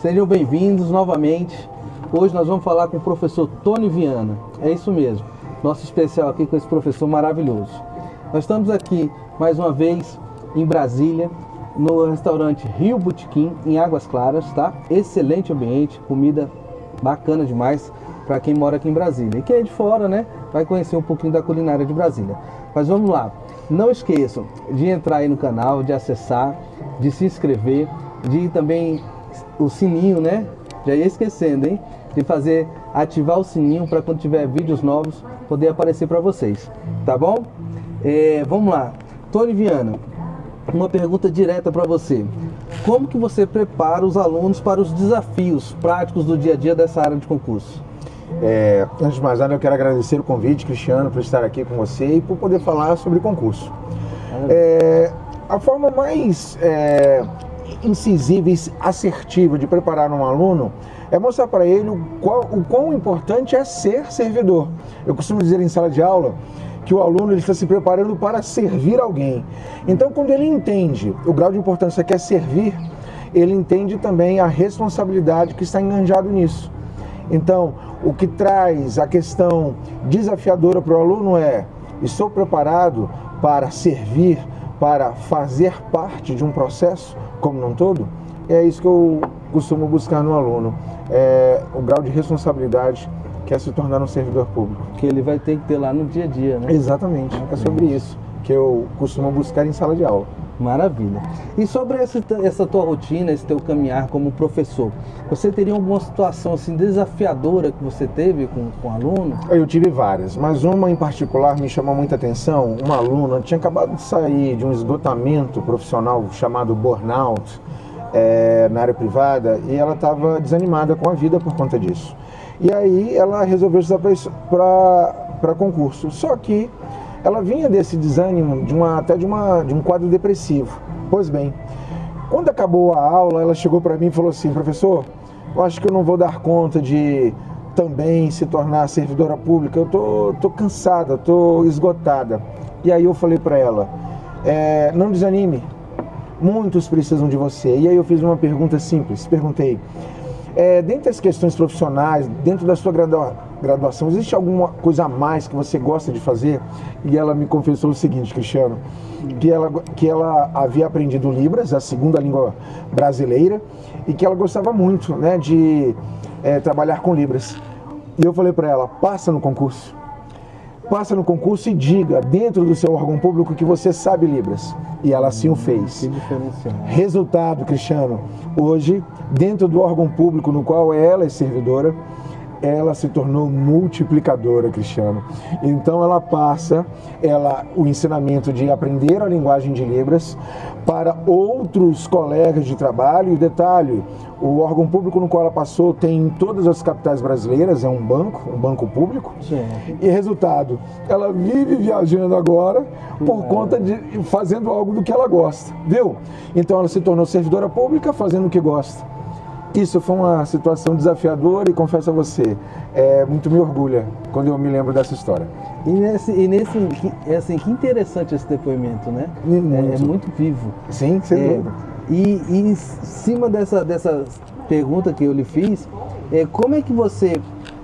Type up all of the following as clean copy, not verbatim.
Sejam bem-vindos novamente. Hoje nós vamos falar com o professor Tony Viana. É isso mesmo, nosso especial aqui com esse professor maravilhoso. Nós estamos aqui mais uma vez em Brasília, no restaurante Rio Botequim, em Águas Claras, tá? Excelente ambiente, comida bacana demais para quem mora aqui em Brasília. E quem é de fora, né, vai conhecer um pouquinho da culinária de Brasília. Mas vamos lá, não esqueçam de entrar aí no canal, de acessar, de se inscrever, de também o sininho, né? Já ia esquecendo, hein? De ativar o sininho para quando tiver vídeos novos poder aparecer para vocês, tá bom? Vamos lá, Tony Viana, uma pergunta direta para você. Como que você prepara os alunos para os desafios práticos do dia a dia dessa área de concurso? Antes de mais nada, eu quero agradecer o convite, Cristiano, por estar aqui com você e por poder falar sobre concurso. A forma mais incisiva e assertiva de preparar um aluno é mostrar para ele o quão importante é ser servidor. Eu costumo dizer em sala de aula que o aluno ele está se preparando para servir alguém. Então, quando ele entende o grau de importância que é servir, ele entende também a responsabilidade que está enganjado nisso. Então, o que traz a questão desafiadora para o aluno é: estou preparado para servir, para fazer parte de um processo como um todo? É isso que eu costumo buscar no aluno, o grau de responsabilidade que é se tornar um servidor público. Que ele vai ter que ter lá no dia a dia, né? Exatamente, é sobre isso que eu costumo buscar em sala de aula. Maravilha. E sobre essa tua rotina, esse teu caminhar como professor, você teria alguma situação assim desafiadora que você teve com o aluno? Eu tive várias, mas uma em particular me chamou muita atenção. Uma aluna tinha acabado de sair de um esgotamento profissional chamado burnout na área privada, e ela estava desanimada com a vida por conta disso. E aí ela resolveu estudar para concurso, só que ela vinha desse desânimo, de um quadro depressivo. Pois bem, quando acabou a aula, ela chegou para mim e falou assim: professor, eu acho que eu não vou dar conta de também se tornar servidora pública, eu tô cansada, tô esgotada. E aí eu falei para ela, não desanime, muitos precisam de você. E aí eu fiz uma pergunta simples, perguntei: dentre as questões profissionais, dentro da sua graduação, existe alguma coisa a mais que você gosta de fazer? E ela me confessou o seguinte, Cristiano, que ela havia aprendido Libras, a segunda língua brasileira, e que ela gostava muito, né, de trabalhar com Libras. E eu falei para ela: passa no concurso. Passa no concurso e diga dentro do seu órgão público que você sabe Libras. E ela assim o fez. Que diferencial. Resultado, Cristiano, hoje, dentro do órgão público no qual ela é servidora, ela se tornou multiplicadora, Cristiano. Então ela passa o ensinamento de aprender a linguagem de Libras para outros colegas de trabalho. E detalhe, o órgão público no qual ela passou tem em todas as capitais brasileiras, é um banco público. Sim. E resultado, ela vive viajando agora por conta de fazendo algo do que ela gosta, viu? Então ela se tornou servidora pública fazendo o que gosta. Isso foi uma situação desafiadora e confesso a você, muito me orgulha quando eu me lembro dessa história. Que interessante esse depoimento, né? É muito vivo. Sim, sem dúvida. E em cima dessa pergunta que eu lhe fiz, como é que você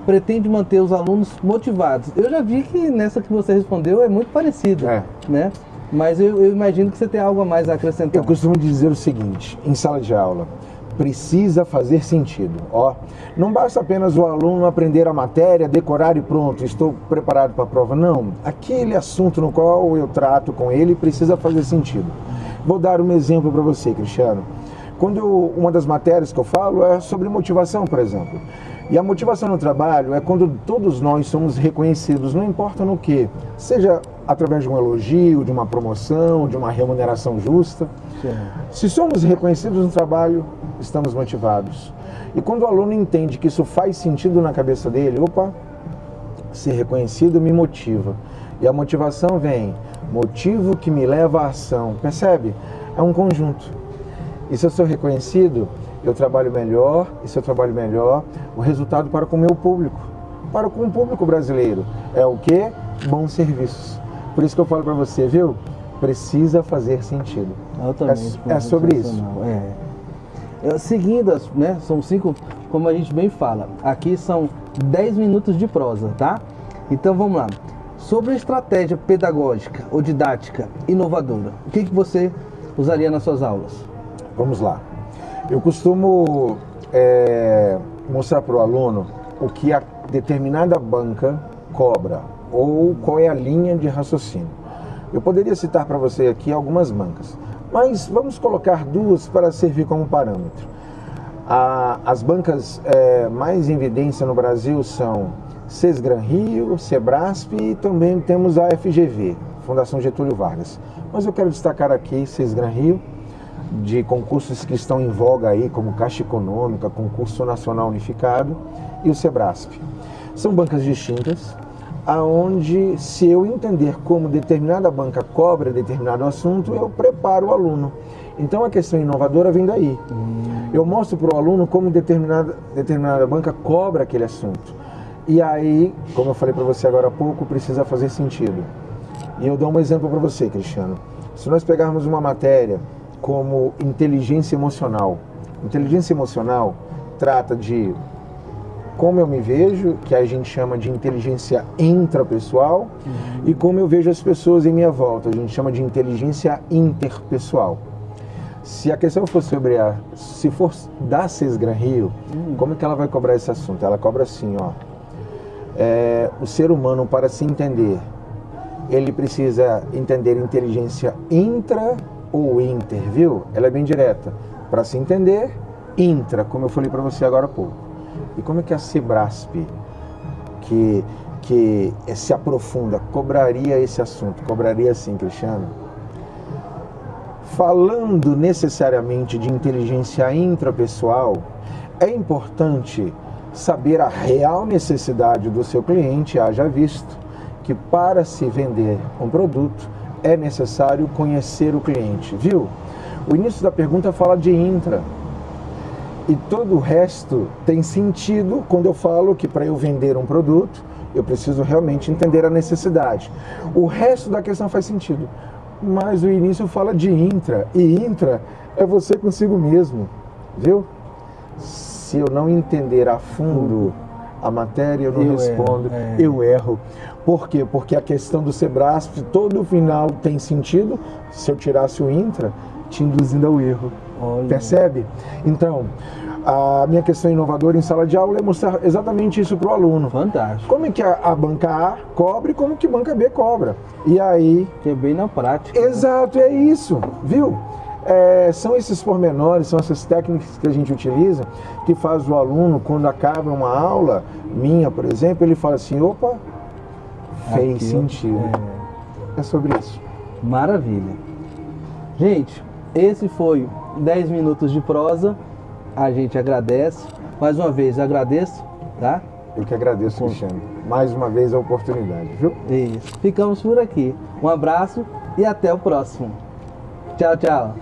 pretende manter os alunos motivados? Eu já vi que nessa que você respondeu é muito parecida, né? Mas eu imagino que você tem algo a mais a acrescentar. Eu costumo dizer o seguinte, em sala de aula: precisa fazer sentido. Não basta apenas o aluno aprender a matéria, decorar e pronto, estou preparado para a prova. Não, aquele assunto no qual eu trato com ele precisa fazer sentido. Vou dar um exemplo para você, Cristiano. Uma das matérias que eu falo é sobre motivação, por exemplo. E a motivação no trabalho é quando todos nós somos reconhecidos, não importa no que, seja através de um elogio, de uma promoção, de uma remuneração justa. Sim. Se somos reconhecidos no trabalho, estamos motivados. E quando o aluno entende que isso faz sentido na cabeça dele, ser reconhecido me motiva. E a motivação vem, motivo que me leva à ação. Percebe? É um conjunto. E se eu sou reconhecido, eu trabalho melhor, e se eu trabalho melhor, o resultado para com o meu público, para com o público brasileiro, é o quê? Bons serviços. Por isso que eu falo para você, viu? Precisa fazer sentido. Altamente é sobre isso. seguindo, né? São 5, como a gente bem fala. Aqui são 10 minutos de prosa, tá? Então vamos lá. Sobre a estratégia pedagógica ou didática inovadora, o que você usaria nas suas aulas? Vamos lá. Eu costumo mostrar para o aluno o que a determinada banca cobra ou qual é a linha de raciocínio. Eu poderia citar para você aqui algumas bancas, mas vamos colocar 2 para servir como parâmetro. As bancas mais em evidência no Brasil são Sesgran Rio, Sebrasp e também temos a FGV, Fundação Getúlio Vargas. Mas eu quero destacar aqui Sesgran Rio, de concursos que estão em voga aí, como Caixa Econômica, Concurso Nacional Unificado, e o Sebrasp. São bancas distintas, aonde se eu entender como determinada banca cobra determinado assunto, eu preparo o aluno. Então a questão inovadora vem daí. Eu mostro para o aluno como determinada banca cobra aquele assunto. E aí, como eu falei para você agora há pouco, precisa fazer sentido. E eu dou um exemplo para você, Cristiano. Se nós pegarmos uma matéria como inteligência emocional. Inteligência emocional trata de como eu me vejo, que a gente chama de inteligência intrapessoal, e como eu vejo as pessoas em minha volta, a gente chama de inteligência interpessoal. Se a questão for se for da Sesgran Rio, como é que ela vai cobrar esse assunto? Ela cobra assim, ó. O ser humano, para se entender, ele precisa entender inteligência intra ou inter, viu? Ela é bem direta. Para se entender, intra, como eu falei para você agora há pouco. E como é que a Sebrasp, que se aprofunda, cobraria esse assunto? Cobraria assim, Cristiano. Falando necessariamente de inteligência intrapessoal, é importante saber a real necessidade do seu cliente, haja visto que para se vender um produto é necessário conhecer o cliente, viu? O início da pergunta fala de intra. E todo o resto tem sentido quando eu falo que para eu vender um produto, eu preciso realmente entender a necessidade. O resto da questão faz sentido. Mas o início fala de intra. E intra é você consigo mesmo, viu? Se eu não entender a fundo a matéria, eu não respondo, eu erro. Por quê? Porque a questão do Sebrasp, todo o final tem sentido, se eu tirasse o intra, te induzindo ao erro. Olha. Percebe? Então, a minha questão inovadora em sala de aula é mostrar exatamente isso para o aluno. Fantástico. Como é que a banca A cobra e como que a banca B cobra. E aí... Que é bem na prática. Exato, é isso, viu? São esses pormenores, são essas técnicas que a gente utiliza, que faz o aluno, quando acaba uma aula minha, por exemplo, ele fala assim, opa, fez sentido. É sobre isso. Maravilha. Gente, esse foi 10 minutos de prosa. A gente agradece. Mais uma vez, agradeço, tá? Eu que agradeço, Cristiano. Mais uma vez a oportunidade, viu? Isso. Ficamos por aqui. Um abraço e até o próximo. Tchau, tchau.